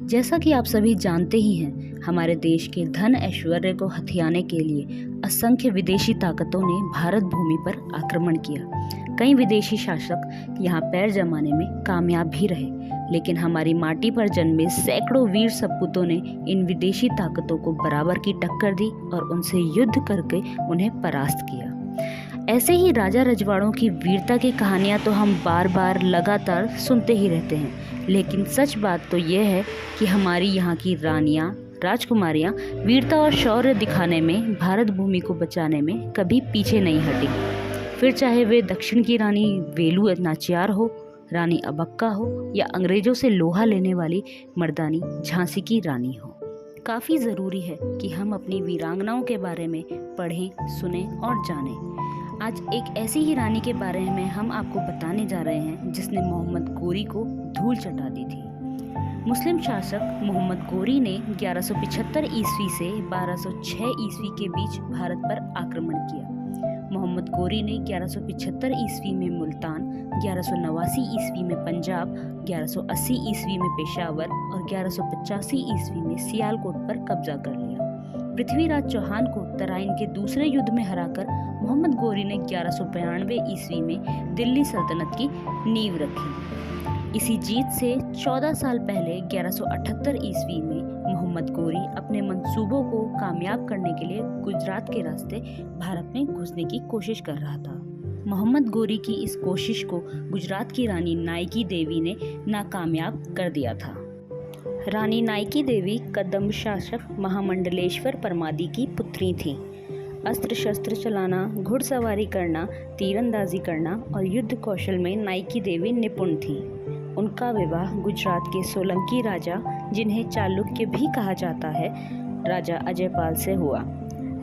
जैसा कि आप सभी जानते ही हैं, हमारे देश के धन ऐश्वर्य को हथियाने के लिए असंख्य विदेशी ताकतों ने भारत भूमि पर आक्रमण किया। कई विदेशी शासक यहाँ पैर जमाने में कामयाब भी रहे, लेकिन हमारी माटी पर जन्मे सैकड़ों वीर सपूतों ने इन विदेशी ताकतों को बराबर की टक्कर दी और उनसे युद्ध करके उन्हें परास्त किया। ऐसे ही राजा रजवाड़ों की वीरता की कहानियां तो हम बार बार लगातार सुनते ही रहते हैं, लेकिन सच बात तो यह है कि हमारी यहाँ की रानियां, राजकुमारियां वीरता और शौर्य दिखाने में, भारत भूमि को बचाने में कभी पीछे नहीं हटी। फिर चाहे वे दक्षिण की रानी वेलू नाचियार हो, रानी अबक्का हो या अंग्रेजों से लोहा लेने वाली मर्दानी झांसी की रानी हो। काफ़ी ज़रूरी है कि हम अपनी वीरांगनाओं के बारे में पढ़ें, सुने और जानें। आज एक ऐसी ही रानी के बारे में हम आपको बताने जा रहे हैं जिसने मोहम्मद गोरी को धूल चटा दी थी। मुस्लिम शासक मोहम्मद गोरी ने 1175 ईस्वी से 1206 ईस्वी के बीच भारत पर आक्रमण किया। मोहम्मद गोरी ने 1175 ईस्वी में मुल्तान, 1189 ईस्वी में पंजाब, 1180 ईस्वी में पेशावर और 1185 ईस्वी में सियालकोट पर कब्जा कर लिया। पृथ्वीराज चौहान को तराइन के दूसरे युद्ध में हराकर मोहम्मद गोरी ने 1192 ईस्वी में दिल्ली सल्तनत की नींव रखी। इसी जीत से 14 साल पहले 1178 ईस्वी में मोहम्मद गोरी अपने मंसूबों को कामयाब करने के लिए गुजरात के रास्ते भारत में घुसने की कोशिश कर रहा था। मोहम्मद गोरी की इस कोशिश को गुजरात की रानी नायकी देवी ने नाकामयाब कर दिया था। रानी नायकी देवी कदंब शासक महामंडलेश्वर परमादी की पुत्री थीं। अस्त्र शस्त्र चलाना, घुड़सवारी करना, तीरंदाजी करना और युद्ध कौशल में नायकी देवी निपुण थीं। उनका विवाह गुजरात के सोलंकी राजा, जिन्हें चालुक्य भी कहा जाता है, राजा अजयपाल से हुआ।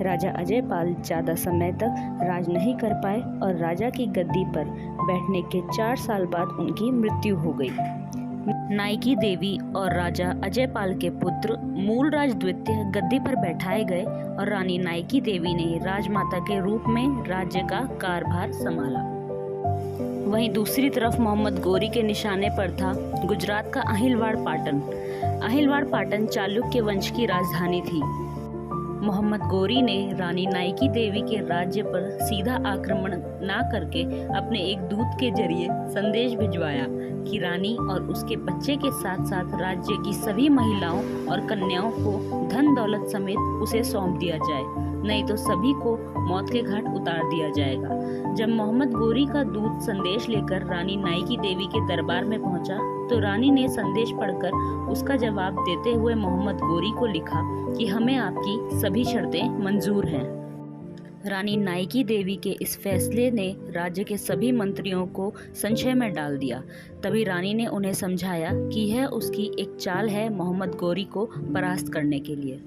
राजा अजयपाल ज़्यादा समय तक राज नहीं कर पाए और राजा की गद्दी पर बैठने के 4 साल बाद उनकी मृत्यु हो गई। नायकी देवी और राजा अजयपाल के पुत्र मूलराज द्वितीय गद्दी पर बैठाए गए और रानी नायकी देवी ने राजमाता के रूप में राज्य का कारभार संभाला। वहीं दूसरी तरफ मोहम्मद गोरी के निशाने पर था गुजरात का अहिलवाड़ पाटन। अहिलवाड़ पाटन चालुक्य वंश की राजधानी थी। मोहम्मद गोरी ने रानी नायकी देवी के राज्य पर सीधा आक्रमण ना करके अपने एक दूत के जरिए संदेश भिजवाया कि रानी और उसके बच्चे के साथ साथ राज्य की सभी महिलाओं और कन्याओं को धन दौलत समेत उसे सौंप दिया जाए, नहीं तो सभी को मौत के घाट उतार दिया जाएगा। जब मोहम्मद गोरी का दूत संदेश लेकर रानी नायकी देवी के दरबार में पहुंचा तो रानी ने संदेश पढ़कर उसका जवाब देते हुए मोहम्मद गोरी को लिखा कि हमें आपकी सभी शर्तें मंजूर हैं। रानी नायकी देवी के इस फैसले ने राज्य के सभी मंत्रियों को संशय में डाल दिया। तभी रानी ने उन्हें समझाया कि यह उसकी एक चाल है मोहम्मद गोरी को परास्त करने के लिए।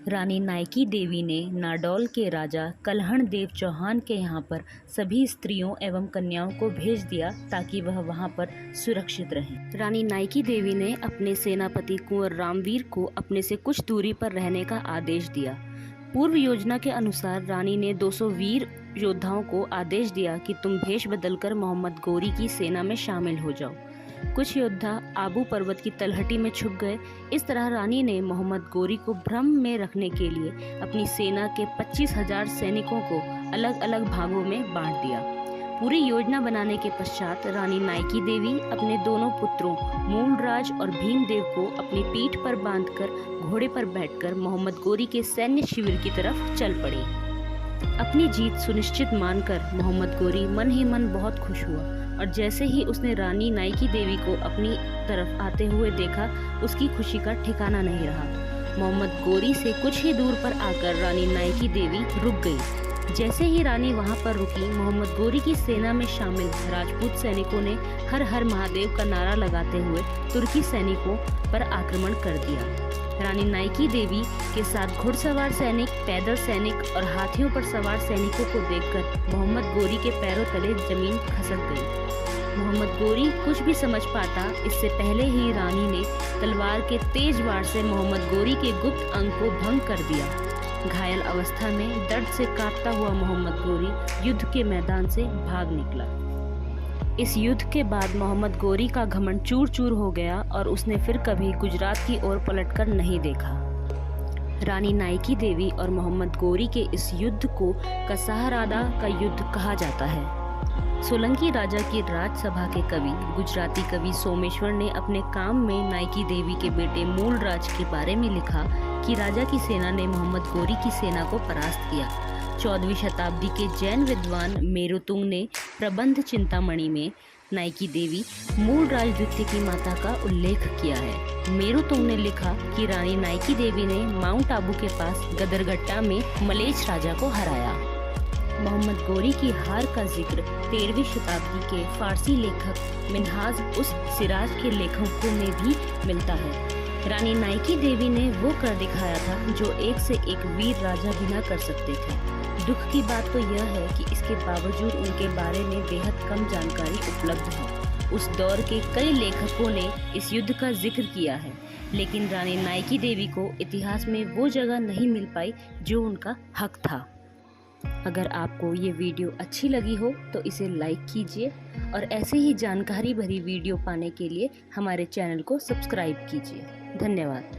रानी नायकी देवी ने नाडौल के राजा कल्हण देव चौहान के यहाँ पर सभी स्त्रियों एवं कन्याओं को भेज दिया ताकि वह वहाँ पर सुरक्षित रहें। रानी नायकी देवी ने अपने सेनापति कुंवर रामवीर को अपने से कुछ दूरी पर रहने का आदेश दिया। पूर्व योजना के अनुसार रानी ने 200 वीर योद्धाओं को आदेश दिया कि तुम भेष बदलकर मोहम्मद गोरी की सेना में शामिल हो जाओ। कुछ योद्धा आबू पर्वत की तलहटी में छुप गए। इस तरह रानी ने मोहम्मद गोरी को भ्रम में रखने के लिए अपनी सेना के 25,000 सैनिकों को अलग अलग भागों में बांट दिया। पूरी योजना बनाने के पश्चात रानी नायकी देवी अपने दोनों पुत्रों मूलराज और भीमदेव को अपनी पीठ पर बांधकर घोड़े पर बैठकर मोहम्मद गोरी के सैन्य शिविर की तरफ चल पड़ी। अपनी जीत सुनिश्चित मानकर मोहम्मद गोरी मन ही मन बहुत खुश हुआ और जैसे ही उसने रानी नायकी देवी को अपनी तरफ आते हुए देखा, उसकी खुशी का ठिकाना नहीं रहा। मोहम्मद गोरी से कुछ ही दूर पर आकर रानी नायकी देवी रुक गई। जैसे ही रानी वहां पर रुकी, मोहम्मद गोरी की सेना में शामिल राजपूत सैनिकों ने हर हर महादेव का नारा लगाते हुए तुर्की सैनिकों पर आक्रमण कर दिया। रानी नायकी देवी के साथ घुड़सवार सैनिक, पैदल सैनिक और हाथियों पर सवार सैनिकों को देखकर मोहम्मद गोरी के पैरों तले जमीन खसक गई। मोहम्मद गोरी कुछ भी समझ पाता इससे पहले ही रानी ने तलवार के तेज वार से मोहम्मद गोरी के गुप्त अंग को भंग कर दिया। घायल अवस्था में दर्द से कांपता हुआ मोहम्मद गोरी युद्ध के मैदान से भाग निकला। इस युद्ध के बाद मोहम्मद गोरी का घमंड चूर चूर हो गया और उसने फिर कभी गुजरात की ओर पलटकर नहीं देखा। रानी नाइकी देवी और मोहम्मद गोरी के इस युद्ध को कसाहरादा का युद्ध कहा जाता है। सोलंकी राजा की राजसभा के कवि गुजराती कवि सोमेश्वर ने अपने काम में नाइकी देवी के बेटे मूलराज के बारे में लिखा कि राजा की सेना ने मोहम्मद गोरी की सेना को परास्त किया। 14वीं शताब्दी के जैन विद्वान मेरुतुंग ने प्रबंध चिंतामणि में नाइकी देवी मूलराज द्वितीय की माता का उल्लेख किया है। मेरुतुंग ने लिखा कि रानी नाइकी देवी ने माउंट आबू के पास गदरगट्टा में मलेच्छ राजा को हराया। मोहम्मद गोरी की हार का जिक्र 13वीं शताब्दी के फारसी लेखक मिन्हाज उस सिराज के लेखकों में भी मिलता है। रानी नाइकी देवी ने वो कर दिखाया था जो एक से एक वीर राजा भी न कर सकते थे। दुख की बात तो यह है कि इसके बावजूद उनके बारे में बेहद कम जानकारी उपलब्ध है। उस दौर के कई लेखकों ने इस युद्ध का जिक्र किया है, लेकिन रानी नाइकी देवी को इतिहास में वो जगह नहीं मिल पाई जो उनका हक था। अगर आपको ये वीडियो अच्छी लगी हो तो इसे लाइक कीजिए और ऐसे ही जानकारी भरी वीडियो पाने के लिए हमारे चैनल को सब्सक्राइब कीजिए। धन्यवाद।